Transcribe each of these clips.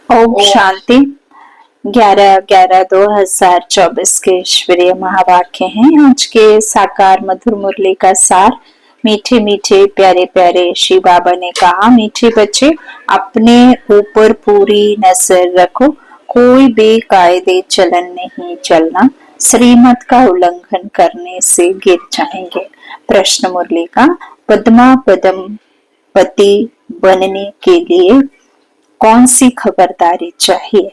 ओम शांति। 11/11/2024 के ईश्वरीय महावाक्य हैं। आज के साकार मधुर मुरली का सार। मीठे मीठे प्यारे प्यारे श्री बाबा ने कहा, मीठे बच्चे अपने ऊपर पूरी नजर रखो, कोई बेकायदे चलन नहीं चलना, श्रीमत का उल्लंघन करने से गिर जाएंगे। प्रश्न मुरली का, पद्मा पदम पति बनने के लिए कौन सी खबरदारी चाहिए?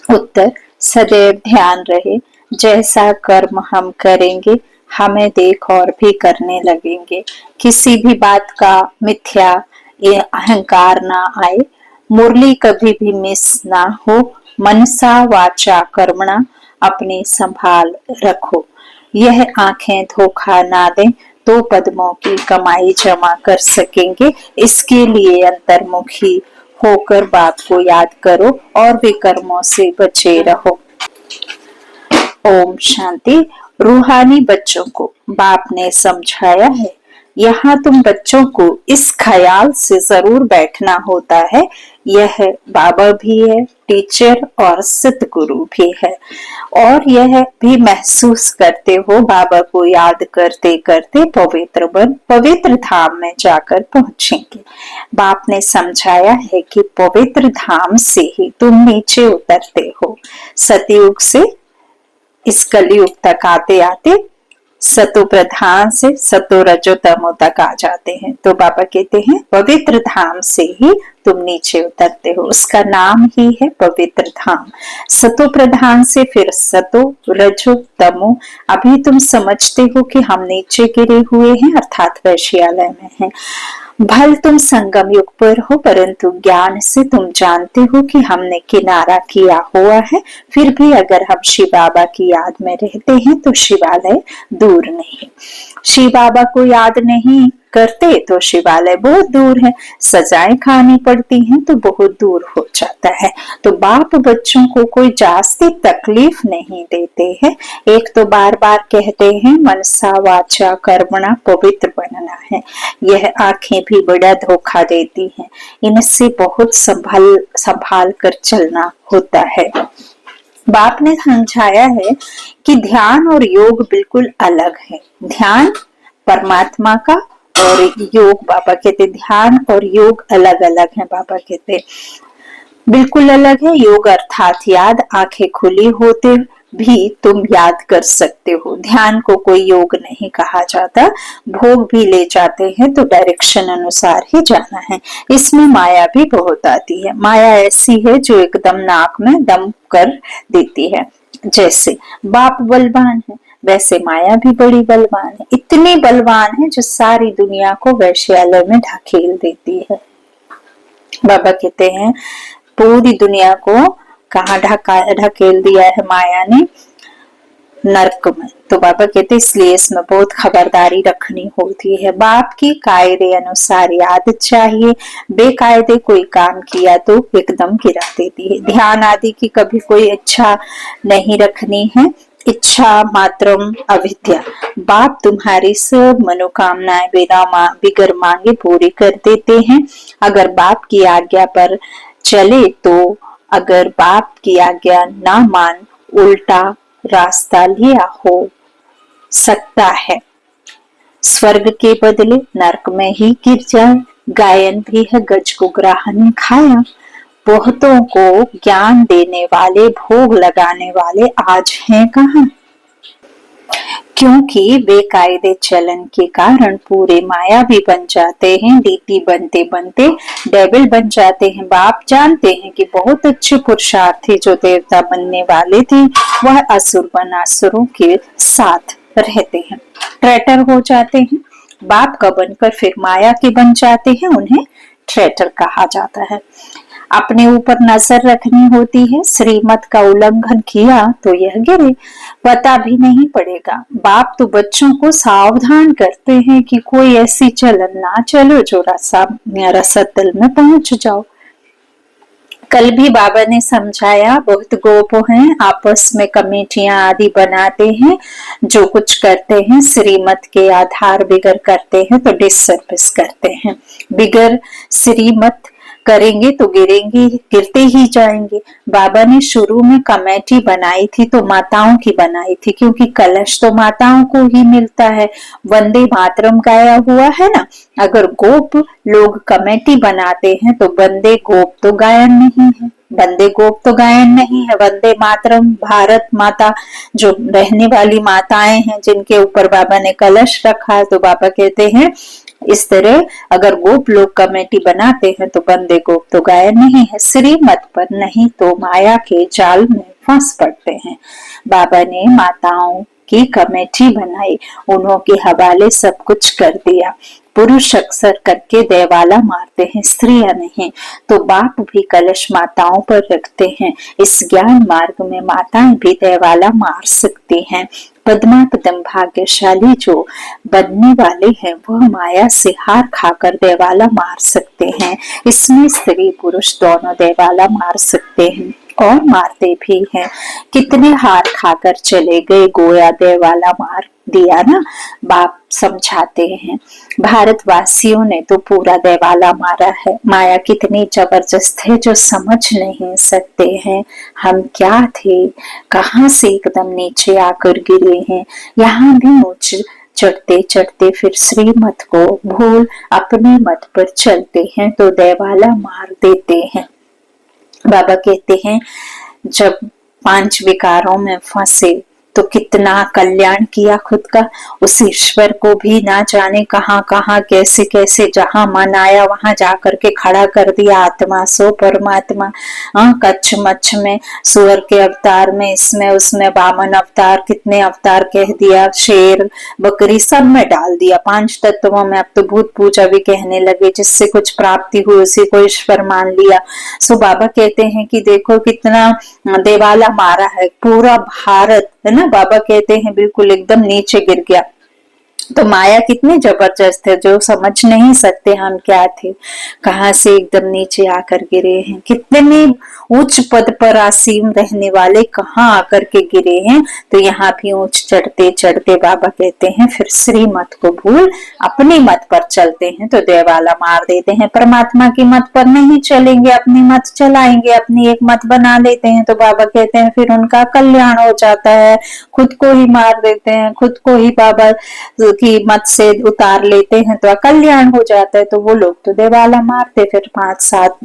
उत्तर, सदैव ध्यान रहे, जैसा कर्म हम करेंगे हमें देख और भी करने लगेंगे। किसी भी बात का मिथ्या अहंकार ना आए, मुरली कभी भी मिस ना हो, मनसा वाचा कर्मणा अपनी संभाल रखो। यह आंखें धोखा ना दें तो पद्मों की कमाई जमा कर सकेंगे। इसके लिए अंतर्मुखी होकर बाप को याद करो और विकर्मों से बचे रहो। ओम शांति। रूहानी बच्चों को बाप ने समझाया है, यहाँ तुम बच्चों को इस ख्याल से जरूर बैठना होता है, यह बाबा भी है, टीचर और सतगुरु भी है, और यह भी महसूस करते हो बाबा को याद करते करते पवित्र धाम में जाकर पहुंचेंगे। बाप ने समझाया है कि पवित्र धाम से ही तुम नीचे उतरते हो। सतयुग से इस कलयुग तक आते आते सतो प्रधान से सतो रजो तमो तक आ जाते हैं। तो बाबा कहते हैं पवित्र धाम से ही तुम नीचे उतरते हो, उसका नाम ही है पवित्र धाम। सतो प्रधान से फिर सतो रजो तमो। अभी तुम समझते हो कि हम नीचे गिरे हुए हैं, अर्थात वैश्यालय में हैं। भल तुम संगम युग पर हो, परंतु ज्ञान से तुम जानते हो कि हमने किनारा किया हुआ है। फिर भी अगर हम शिव बाबा की याद में रहते हैं तो शिवालय दूर नहीं। शिव बाबा को याद नहीं करते तो शिवालय बहुत दूर है, सजाएं खानी पड़ती हैं तो बहुत दूर हो जाता है। तो बाप बच्चों को कोई जास्ती तकलीफ नहीं देते हैं। एक तो बार बार कहते हैं मनसा वाचा कर्मणा पवित्र बनना है। यह आंखें भी बड़ा धोखा देती हैं, इनसे बहुत संभाल कर चलना होता है। बाप ने समझाया है कि ध्यान और योग बिल्कुल अलग है। ध्यान परमात्मा का और योग, बाबा कहते ध्यान और योग अलग अलग है। बाबा कहते बिल्कुल अलग है। योग अर्थात याद, आंखें खुली होते भी तुम याद कर सकते हो। ध्यान को कोई योग नहीं कहा जाता। भोग भी ले जाते हैं तो डायरेक्शन अनुसार ही जाना है। इसमें माया भी बहुत आती है। माया ऐसी है जो एकदम नाक में दम कर देती है। जैसे बाप बलवान है, वैसे माया भी बड़ी बलवान है। इतनी बलवान है जो सारी दुनिया को वैश्यालय में ढकेल देती है। बाबा कहते हैं पूरी दुनिया को कहाँ ढकेल दिया है माया ने? नरक में। तो बाबा कहते इसलिए इसमें बहुत खबरदारी रखनी होती है। बाप की कायदे अनुसार याद चाहिए, बेकायदे कोई काम किया तो एकदम गिरा देती है। ध्यान आदि की कभी कोई इच्छा नहीं रखनी है, इच्छा मात्रम अविद्या। बाप तुम्हारी सब मनोकामनाएं बिगर मांगे पूरी कर देते हैं, अगर बाप की आज्ञा पर चले तो। अगर बाप की आज्ञा ना मान, उल्टा रास्ता लिया हो सकता है, स्वर्ग के बदले नरक में ही गिर जाए। गायन भी है गज को ग्राहन खाया। बहुतों को ज्ञान देने वाले, भोग लगाने वाले आज हैं कहाँ? क्योंकि बेकायदे चलन के कारण पूरे माया भी बन जाते हैं। डीटी बनते बनते डेविल बन जाते हैं। बाप जानते हैं कि बहुत अच्छे पुरुषार्थी जो देवता बनने वाले थे वह असुर बन असुरों के साथ रहते हैं, ट्रेटर हो जाते हैं। बाप का बनकर फिर माया के बन जाते हैं, उन्हें ट्रेटर कहा जाता है। अपने ऊपर नजर रखनी होती है। श्रीमत का उल्लंघन किया तो यह गिरे, पता भी नहीं पड़ेगा। बाप तो बच्चों को सावधान करते हैं कि कोई ऐसी चलन ना चलो जो रसतल में पहुंच जाओ। कल भी बाबा ने समझाया, बहुत गोप हैं, आपस में कमेटियां आदि बनाते हैं, जो कुछ करते हैं श्रीमत के आधार बिगर करते हैं तो डिसर्विस करते हैं। बिगर श्रीमत करेंगे तो गिरेंगे, गिरते ही जाएंगे। बाबा ने शुरू में कमेटी बनाई थी तो माताओं की बनाई थी, क्योंकि कलश तो माताओं को ही मिलता है। वंदे मातरम गाया हुआ है ना, अगर गोप लोग कमेटी बनाते हैं तो वंदे गोप तो गायन नहीं है, वंदे गोप तो गायन नहीं है। वंदे मातरम भारत माता जो रहने वाली माताएं हैं, जिनके ऊपर बाबा ने कलश रखा है, तो बाबा कहते हैं इस तरह अगर गोप लोग कमेटी बनाते हैं तो वंदे गोप तो गायन नहीं है। श्रीमत पर नहीं तो माया के जाल में फंस पड़ते हैं। बाबा ने माताओं की कमेटी बनाई, उन्हों के हवाले सब कुछ कर दिया। पुरुष अक्सर करके देवाला मारते हैं, स्त्रियां नहीं। तो बाप भी कलश माताओं पर रखते हैं। इस ज्ञान मार्ग में माताएं भी देवाला मार सकती हैं। पद्मापदम भाग्यशाली जो बनने वाले हैं वह माया से हार खाकर देवाला मार सकते हैं। इसमें स्त्री पुरुष दोनों देवाला मार सकते हैं और मारते भी हैं। कितने हार खाकर चले गए, गोया देवाला मार दिया ना। बाप समझाते हैं भारतवासियों ने तो पूरा देवाला मारा है। माया कितनी जबरदस्त है जो समझ नहीं सकते हैं। हम क्या थे, कहां से एकदम नीचे आकर गिरे हैं। यहाँ भी ऊंच चढ़ते चढ़ते फिर श्रीमत को भूल अपने मत पर चलते हैं तो देवाला मार देते हैं। बाबा कहते हैं जब 5 विकारों में फंसे तो कितना कल्याण किया खुद का। उस ईश्वर को भी ना जाने कहां कहां कैसे कैसे जहां मन आया वहां जाकर के खड़ा कर दिया। आत्मा सो परमात्मा। कच्छ मच्छ में सुअर के अवतार में, इसमें उसमें वामन अवतार, कितने अवतार कह दिया, शेर बकरी सब में डाल दिया। 5 तत्वों में अब तो भूत पूजा भी कहने लगे। जिससे कुछ प्राप्ति हुई उसी को ईश्वर मान लिया। सो बाबा कहते हैं कि देखो कितना देवाला मारा है पूरा भारत, है ना। बाबा कहते हैं बिल्कुल एकदम नीचे गिर गया। तो माया कितनी जबरदस्त है जो समझ नहीं सकते हम क्या थे, कहां से एकदम नीचे आकर गिरे हैं। कितने उच्च पद पर आसीन रहने वाले कहां आकर के गिरे हैं। तो यहाँ भी ऊंच चढ़ते चढ़ते बाबा कहते हैं फिर श्रीमत को भूल अपनी मत पर चलते हैं तो देवाला मार देते हैं। परमात्मा की मत पर नहीं चलेंगे, अपनी मत चलाएंगे, अपनी एक मत बना लेते हैं तो बाबा कहते हैं फिर उनका कल्याण हो जाता है। खुद को ही मार देते हैं, खुद को ही बाबा की मत से उतार लेते हैं तो कल्याण हो जाता है। तो वो लोग तो देवाला मारते फिर 5-7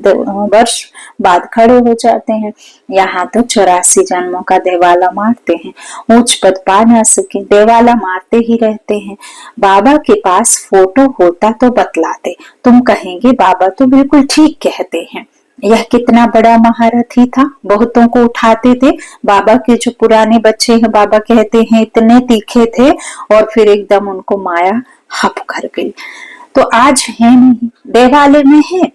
वर्ष बाद खड़े हो जाते हैं। यहाँ तो 84 जन्मों का देवाला मारते हैं, ऊंच पद पा ना सके, देवाला मारते ही रहते हैं। बाबा के पास फोटो होता तो बतलाते, तुम कहेंगे बाबा तो बिल्कुल ठीक कहते हैं। यह कितना बड़ा महारथी था, बहुतों को उठाते थे। बाबा के जो पुराने बच्चे हैं बाबा कहते हैं इतने तीखे थे और फिर एकदम उनको माया हप कर गई। तो आज है नहीं, देवालय में है।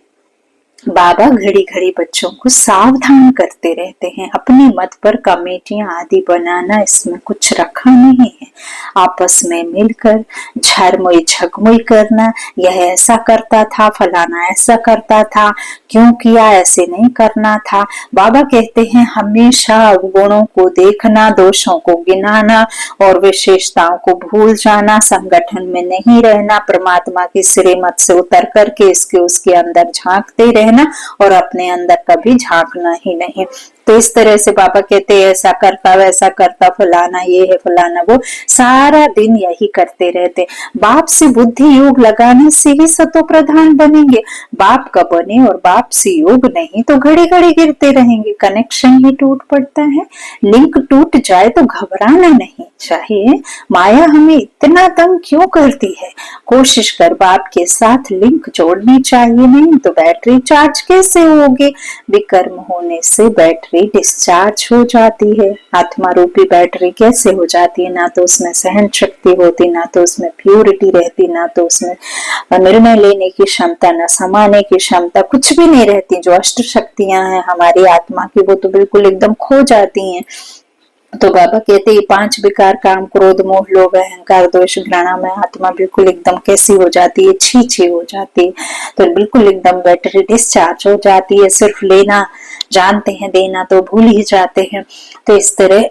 बाबा घड़ी घड़ी बच्चों को सावधान करते रहते हैं। अपनी मत पर कमेटियां आदि बनाना इसमें कुछ रखा नहीं है। आपस में मिलकर झरमुई झगमुई करना, यह ऐसा करता था, फलाना ऐसा करता था, क्यों किया, ऐसे नहीं करना था। बाबा कहते हैं हमेशा गुणों को देखना, दोषों को गिनाना और विशेषताओं को भूल जाना, संगठन में नहीं रहना, परमात्मा की श्रीमत से उतर करके इसके उसके अंदर झांकते रहना और अपने अंदर कभी झांकना ही नहीं। तो इस तरह से बाबा कहते हैं ऐसा करता वैसा करता, फलाना ये है फलाना वो, सारा दिन यही करते रहते। बाप से बुद्धि योग लगाने से ही सतो प्रधान बनेंगे। बाप का बने और बाप से योग नहीं तो घड़ी घड़ी गिरते रहेंगे, कनेक्शन ही टूट पड़ता है। लिंक टूट जाए तो घबराना नहीं चाहिए। माया हमें इतना तंग क्यों करती है, कोशिश कर बाप के साथ लिंक जोड़नी चाहिए, नहीं तो बैटरी चार्ज कैसे होगी। विकर्म होने से बैटरी डिस्चार्ज हो जाती है। आत्मा रूपी बैटरी कैसे हो जाती है, ना तो उसमें सहन शक्ति होती, ना तो उसमें प्यूरिटी रहती, ना तो उसमें निर्णय लेने की क्षमता, ना समाने की क्षमता, कुछ भी नहीं रहती। जो अष्ट शक्तियां हैं हमारी आत्मा की वो तो बिल्कुल एकदम खो जाती हैं। तो बाबा कहते हैं 5 विकार काम क्रोध मोह लोभ अहंकार द्वेष घृणा में आत्मा बिल्कुल एकदम कैसी हो जाती है, छी हो जाती है। तो बिल्कुल एकदम बैटरी डिस्चार्ज हो जाती है। सिर्फ लेना जानते हैं, देना तो भूल ही जाते हैं। तो इस तरह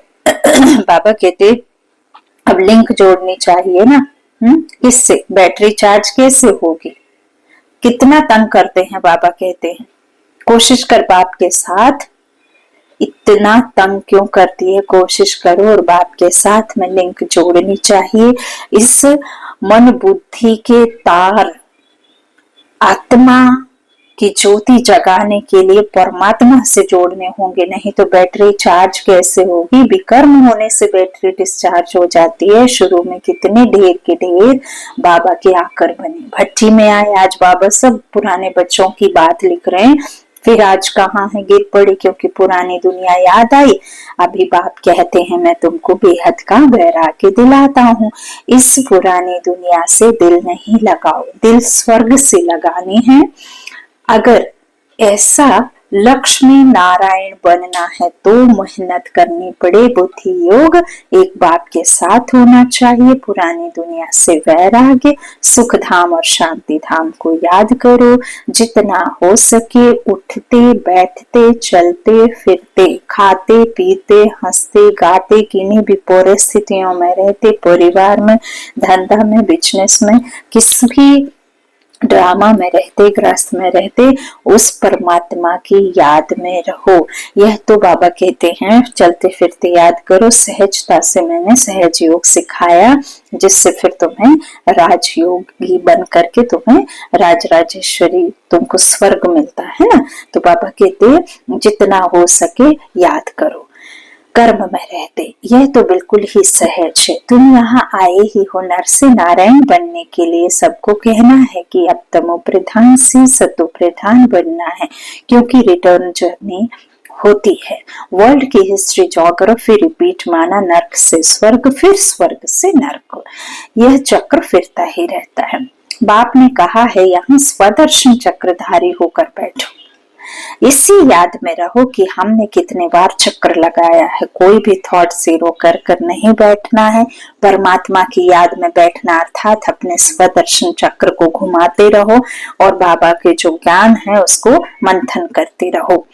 बाबा कहते अब लिंक जोड़नी चाहिए ना। किससे बैटरी चार्ज कैसे होगी, कितना तंग करते हैं बाबा कहते हैं। कोशिश कर बाप के साथ, इतना तंग क्यों करती है, कोशिश करो और बाप के साथ में लिंक जोड़नी चाहिए। इस मन बुद्धि के तार आत्मा की ज्योति जगाने के लिए परमात्मा से जोड़ने होंगे, नहीं तो बैटरी चार्ज कैसे होगी। विकर्म होने से बैटरी डिस्चार्ज हो जाती है। शुरू में कितने ढेर के ढेर बाबा के आकर बने, भट्टी में आए, आज बाबा सब पुराने बच्चों की बात लिख रहे हैं, फिर आज कहाँ है, गिर पड़ी क्योंकि पुरानी दुनिया याद आई। अभी बाप कहते हैं मैं तुमको बेहद का वैराग्य दिलाता हूँ, इस पुरानी दुनिया से दिल नहीं लगाओ, दिल स्वर्ग से लगानी है। अगर ऐसा लक्ष्मी नारायण बनना है तो मेहनत करनी पड़े। बुद्धि योग एक बाप के साथ होना चाहिए। पुरानी दुनिया से वैराग्य, सुख धाम और शांति धाम को याद करो। जितना हो सके उठते बैठते चलते फिरते खाते पीते हंसते गाते किन्हीं भी परिस्थितियों में रहते, परिवार में, धंधा में, बिजनेस में, किसी भी ड्रामा में रहते, ग्रस्त में रहते, उस परमात्मा की याद में रहो। यह तो बाबा कहते हैं चलते फिरते याद करो। सहजता से मैंने सहज योग सिखाया, जिससे फिर तुम्हें राजयोगी बन करके तुम्हें राज राजेश्वरी, तुमको स्वर्ग मिलता है ना। तो बाबा कहते जितना हो सके याद करो, कर्म में रहते। यह तो बिल्कुल ही सहज है। तुम यहाँ आए ही हो नर से नारायण बनने के लिए। सबको कहना है कि अब तमो प्रधान से सतो प्रधान बनना है, क्योंकि रिटर्न जर्नी होती है। वर्ल्ड की हिस्ट्री ज्योग्राफी रिपीट माना, नर्क से स्वर्ग फिर स्वर्ग से नर्क, यह चक्र फिरता ही रहता है। बाप ने कहा है यहाँ स्वदर्शन चक्रधारी होकर बैठो। इसी याद में रहो कि हमने कितने बार चक्र लगाया है। कोई भी थॉट जीरो कर कर नहीं बैठना है। परमात्मा की याद में बैठना अर्थात अपने स्वदर्शन चक्र को घुमाते रहो और बाबा के जो ज्ञान है उसको मंथन करते रहो।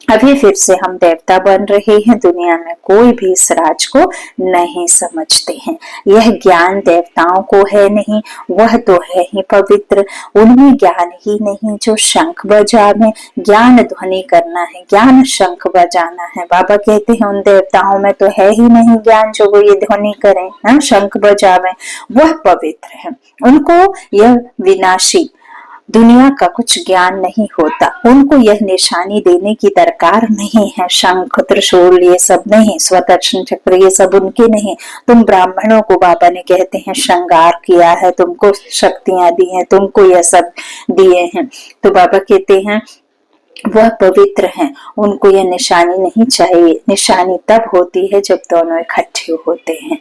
अभी फिर से हम देवता बन रहे हैं। दुनिया में कोई भी इस राज को नहीं समझते हैं। यह ज्ञान देवताओं को है नहीं, वह तो है ही पवित्र। उनमें ज्ञान ही नहीं जो शंख बजावे। ज्ञान ध्वनि करना है, ज्ञान शंख बजाना है। बाबा कहते हैं उन देवताओं में तो है ही नहीं ज्ञान जो वो ये ध्वनि करें, ना शंख बजावे। वह पवित्र है। उनको यह विनाशी दुनिया का कुछ ज्ञान नहीं होता। उनको यह निशानी देने की दरकार नहीं है। शंख त्रिशूल ये सब नहीं, स्वदर्शन चक्र ये सब उनके नहीं। तुम ब्राह्मणों को बाबा ने कहते हैं श्रृंगार किया है, तुमको शक्तियां दी हैं, तुमको यह सब दिए हैं। तो बाबा कहते हैं वह पवित्र हैं, उनको यह निशानी नहीं चाहिए। निशानी तब होती है जब दोनों इकट्ठे होते हैं।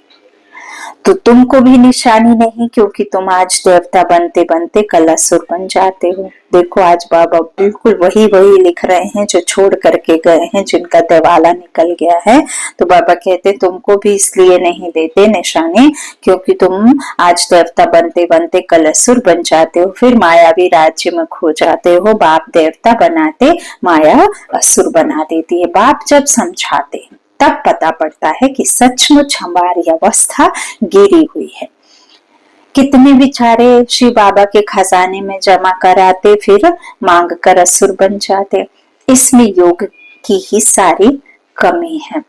तो तुमको भी निशानी नहीं, क्योंकि तुम आज देवता बनते बनते कल असुर बन जाते हो। देखो आज बाबा बिल्कुल वही लिख रहे हैं जो छोड़ करके गए हैं, जिनका दिवाला निकल गया है। तो बाबा कहते तुमको भी इसलिए नहीं देते निशानी क्योंकि तुम आज देवता बनते बनते कल असुर बन जाते हो, फिर मायावी राज्य में खो जाते हो। बाप देवता बनाते, माया असुर बना देती है। बाप जब समझाते हैं तब पता पड़ता है कि सचमुच हमारी अवस्था गिरी हुई है। कितने बेचारे श्री बाबा के खजाने में जमा कराते, फिर मांग कर असुर बन जाते। इसमें योग की ही सारी कमी है।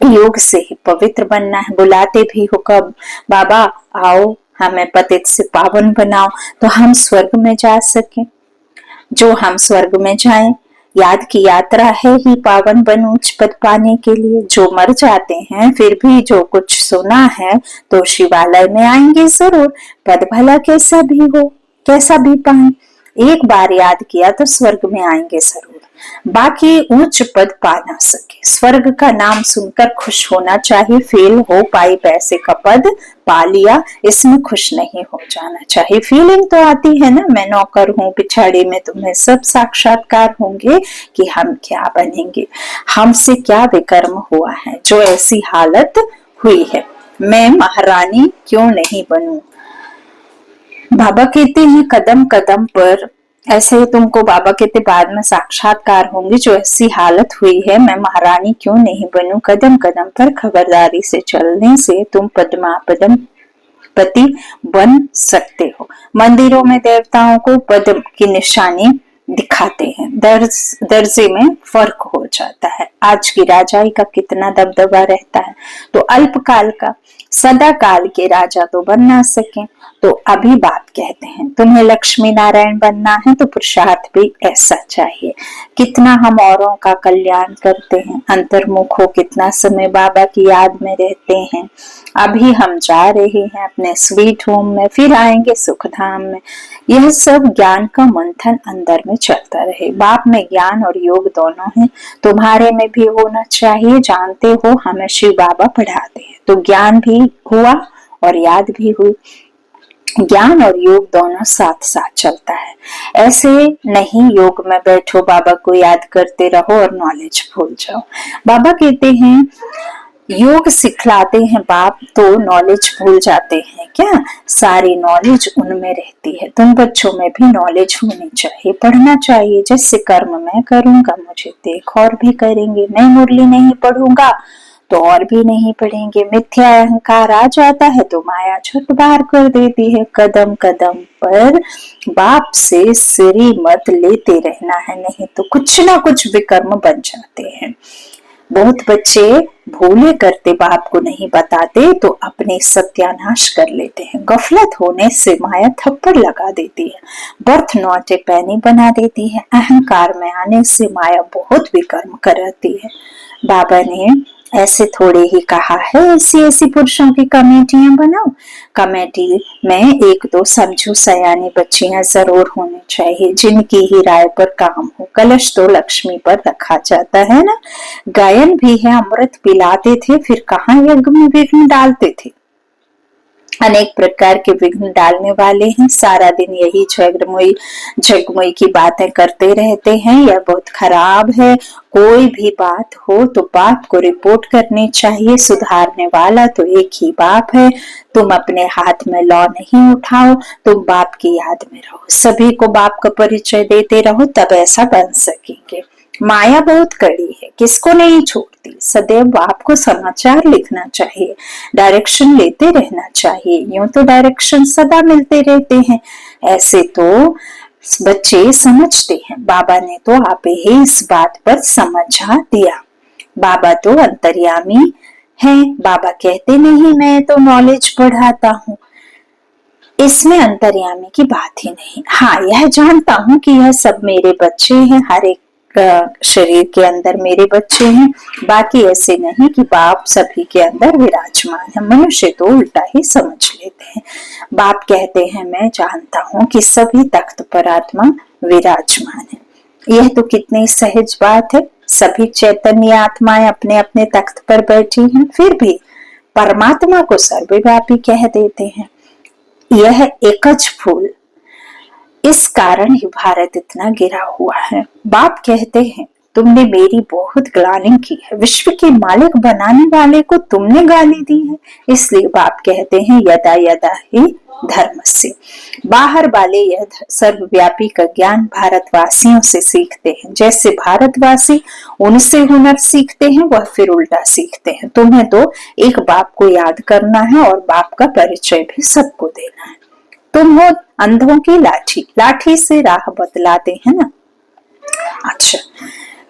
योग से ही पवित्र बनना है। बुलाते भी हो कब, बाबा आओ हमें पतित से पावन बनाओ, तो हम स्वर्ग में जा सके। जो हम स्वर्ग में जाएं, याद की यात्रा है ही पावन बन उच्च पद पाने के लिए। जो मर जाते हैं फिर भी जो कुछ सुना है तो शिवालय में आएंगे जरूर, पद भला कैसा भी हो, कैसा भी पाए। एक बार याद किया तो स्वर्ग में आएंगे जरूर, बाकी उच्च पद पा ना सके। स्वर्ग का नाम सुनकर खुश होना चाहिए। फेल हो पाई पैसे का पद पा लिया, इसमें खुश नहीं हो जाना चाहिए। फीलिंग तो आती है ना, मैं नौकर हूँ, पिछाड़ी में तुम्हें सब साक्षात्कार होंगे कि हम क्या बनेंगे, हमसे क्या विकर्म हुआ है जो ऐसी हालत हुई है। मैं महारानी क्यों नहीं बनूं। बाबा कहते हैं कदम कदम पर, ऐसे तुमको बाबा कहते बाद में साक्षात्कार होंगे, जो ऐसी हालत हुई है मैं महारानी क्यों नहीं बनूं। कदम कदम पर खबरदारी से चलने से तुम पद्मापदम पति बन सकते हो। मंदिरों में देवताओं को पद्म की निशानी दिखाते हैं, दर्जे में फर्क हो जाता है। आज की राजाई का कितना दबदबा रहता है, तो अल्पकाल का, सदा काल के राजा तो बन ना सके, तो अभी बाप कहते हैं तुम्हें लक्ष्मी नारायण बनना है तो पुरुषार्थ भी ऐसा चाहिए। कितना हम औरों का कल्याण करते हैं, अंतर्मुख हो कितना समय बाबा की याद में रहते हैं। अभी हम जा रहे हैं अपने स्वीट होम में, फिर आएंगे सुख धाम में। यह सब ज्ञान का मंथन अंदर में चलता रहे। बाप में ज्ञान और योग दोनों है, तुम्हारे में भी होना चाहिए। जानते हो हमें शिव बाबा पढ़ाते हैं, तो ज्ञान भी हुआ और याद भी हुई। ज्ञान और योग दोनों साथ साथ चलता है। ऐसे नहीं योग में बैठो बाबा को याद करते रहो और नॉलेज भूल जाओ। बाबा कहते हैं योग सिखलाते हैं बाप तो नॉलेज भूल जाते हैं क्या? सारी नॉलेज उनमें रहती है। तुम बच्चों में भी नॉलेज होनी चाहिए, पढ़ना चाहिए। जैसे कर्म मैं करूंगा मुझे देख और भी करेंगे। मैं मुरली नहीं पढ़ूंगा तो और भी नहीं पढ़ेंगे। मिथ्या अहंकार आ जाता है तो माया झट बाहर कर देती है। कदम कदम पर बाप से सिरी मत लेते रहना है, नहीं तो कुछ ना कुछ विकर्म बन जाते हैं। बहुत बच्चे भूले करते बाप को नहीं बताते तो अपने सत्यानाश कर लेते हैं। गफलत होने से माया थप्पड़ लगा देती है, बर्थ नौटे पैनी बना देती है। अहंकार में आने से माया बहुत विकर्म कराती है। बाबा ने ऐसे थोड़े ही कहा है ऐसी ऐसी पुरुषों की कमेटियां बनाओ। कमेटी में एक दो समझू सयानी बच्चियां जरूर होनी चाहिए जिनकी ही राय पर काम हो। कलश तो लक्ष्मी पर रखा जाता है ना। गायन भी है, अमृत पिलाते थे, फिर कहाँ यज्ञ में विघ्न डालते थे। अनेक प्रकार के विघ्न डालने वाले हैं। सारा दिन यही झगमुई की बातें करते रहते हैं। यह बहुत खराब है। कोई भी बात हो तो बाप को रिपोर्ट करनी चाहिए। सुधारने वाला तो एक ही बाप है। तुम अपने हाथ में लौ नहीं उठाओ, तुम बाप की याद में रहो। सभी को बाप का परिचय देते रहो, तब ऐसा बन सकेंगे। माया बहुत कड़ी है, किसको नहीं छोड़ती। सदैव बाप को समाचार लिखना चाहिए, डायरेक्शन लेते रहना चाहिए। यूं तो डायरेक्शन सदा मिलते रहते हैं, ऐसे तो बच्चे समझते हैं। बाबा ने तो आपे ही इस बात पर समझा दिया। बाबा तो अंतर्यामी है। बाबा कहते नहीं मैं तो नॉलेज बढ़ाता हूँ, इसमें अंतर्यामी की बात ही नहीं। हाँ, यह जानता हूँ कि यह सब मेरे बच्चे हैं, हर एक शरीर के अंदर मेरे बच्चे हैं। बाकी ऐसे नहीं कि बाप सभी के अंदर विराजमान है। मनुष्य तो उल्टा ही समझ लेते हैं। बाप कहते हैं मैं जानता हूँ कि सभी तख्त पर आत्मा विराजमान है। यह तो कितनी सहज बात है। सभी चैतन्य आत्माएं अपने अपने तख्त पर बैठी हैं, फिर भी परमात्मा को सर्वव्यापी कह देते हैं। यह एकच फूल, इस कारण ही भारत इतना गिरा हुआ है। बाप कहते हैं तुमने मेरी बहुत ग्लानि की है। विश्व के मालिक बनाने वाले को तुमने गाली दी है। इसलिए बाप कहते हैं यदा यदा ही धर्म से। बाहर वाले यह सर्वव्यापी का ज्ञान भारतवासियों से सीखते हैं। जैसे भारतवासी उनसे हुनर सीखते हैं, वह फिर उल्टा सीखते हैं। तुम्हें तो एक बाप को याद करना है और बाप का परिचय भी सबको देना है। तुम हो अंधों की लाठी, लाठी से राह बतलाते हैं ना। अच्छा,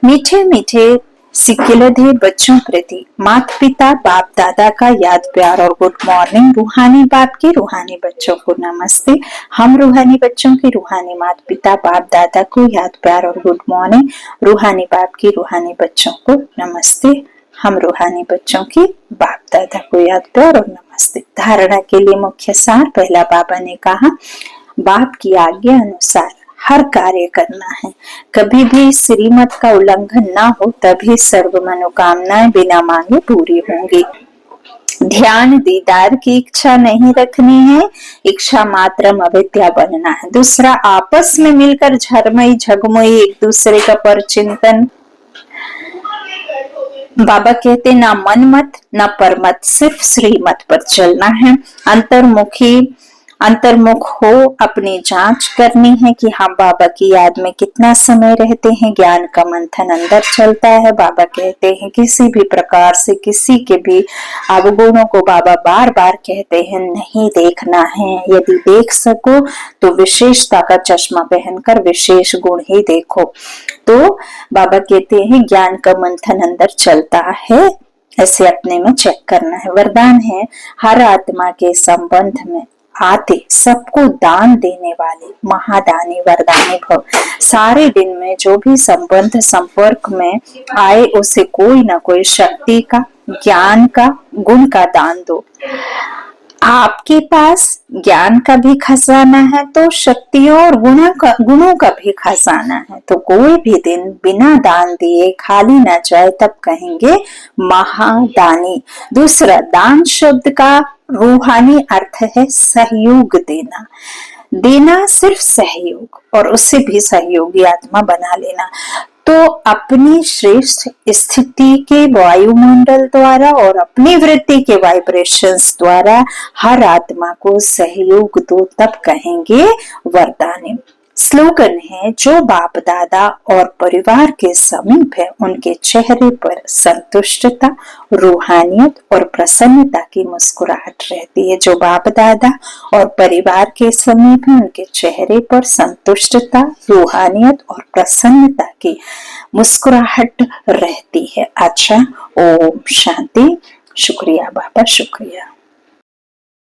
मीठे मीठे सिकिलधे बच्चों प्रति माता पिता बाप दादा का याद प्यार और गुड मॉर्निंग। रूहानी बाप के रूहानी बच्चों को नमस्ते। हम रूहानी बच्चों के रूहानी माता पिता बाप दादा को याद प्यार और गुड मॉर्निंग। रूहानी बाप की रूहानी बच्चों को नमस्ते। हम रूहानी बच्चों की बाप दादा को याद प्यार और नमस्ते। धारणा के लिए मुख्य सार। पहला, बाबा ने कहा बाप की आज्ञा अनुसार हर कार्य करना है। कभी भी श्रीमत का उल्लंघन ना हो, तभी सर्व मनोकामनाएं बिना मांगे पूरी होंगी। ध्यान दीदार की इच्छा नहीं रखनी है, इच्छा मात्रम अविद्या बनना है। दूसरा, आपस में मिलकर झरमई झगमई एक दूसरे का परचिंतन। बाबा कहते ना मन मत ना परमत, सिर्फ श्रीमत पर चलना है। अंतर्मुखी अंतर्मुख हो, अपनी जांच करनी है कि हम बाबा की याद में कितना समय रहते हैं। ज्ञान का मंथन अंदर चलता है। बाबा कहते हैं किसी भी प्रकार से किसी के भी अवगुणों को बाबा बार बार कहते हैं नहीं देखना है। यदि देख सको तो विशेषता का चश्मा पहनकर विशेष गुण ही देखो। तो बाबा कहते हैं ज्ञान का मंथन अंदर चलता है, ऐसे अपने में चेक करना है। वरदान है हर आत्मा के संबंध में आते सबको दान देने वाले महादानी वरदानी भव। सारे दिन में जो भी संबंध संपर्क में आए उसे कोई ना कोई शक्ति का, ज्ञान का, गुण का दान दो। आपके पास ज्ञान का भी खजाना है तो शक्तियों और गुणों का भी खजाना है। तो कोई भी दिन बिना दान दिए खाली ना जाए, तब कहेंगे महादानी। दूसरा, दान शब्द का रूहानी अर्थ है सहयोग देना। देना सिर्फ सहयोग और उससे भी सहयोगी आत्मा बना लेना। तो अपनी श्रेष्ठ स्थिति के वायुमंडल द्वारा और अपनी वृत्ति के वाइब्रेशंस द्वारा हर आत्मा को सहयोग दो, तब कहेंगे वरदानी। स्लोगन है जो बाप दादा और परिवार के समीप है उनके चेहरे पर संतुष्टता, रूहानियत और प्रसन्नता की मुस्कुराहट रहती है। जो बाप दादा और परिवार के समीप है उनके चेहरे पर संतुष्टता, रूहानियत और प्रसन्नता की मुस्कुराहट रहती है। अच्छा, ओम शांति। शुक्रिया बाबा, शुक्रिया।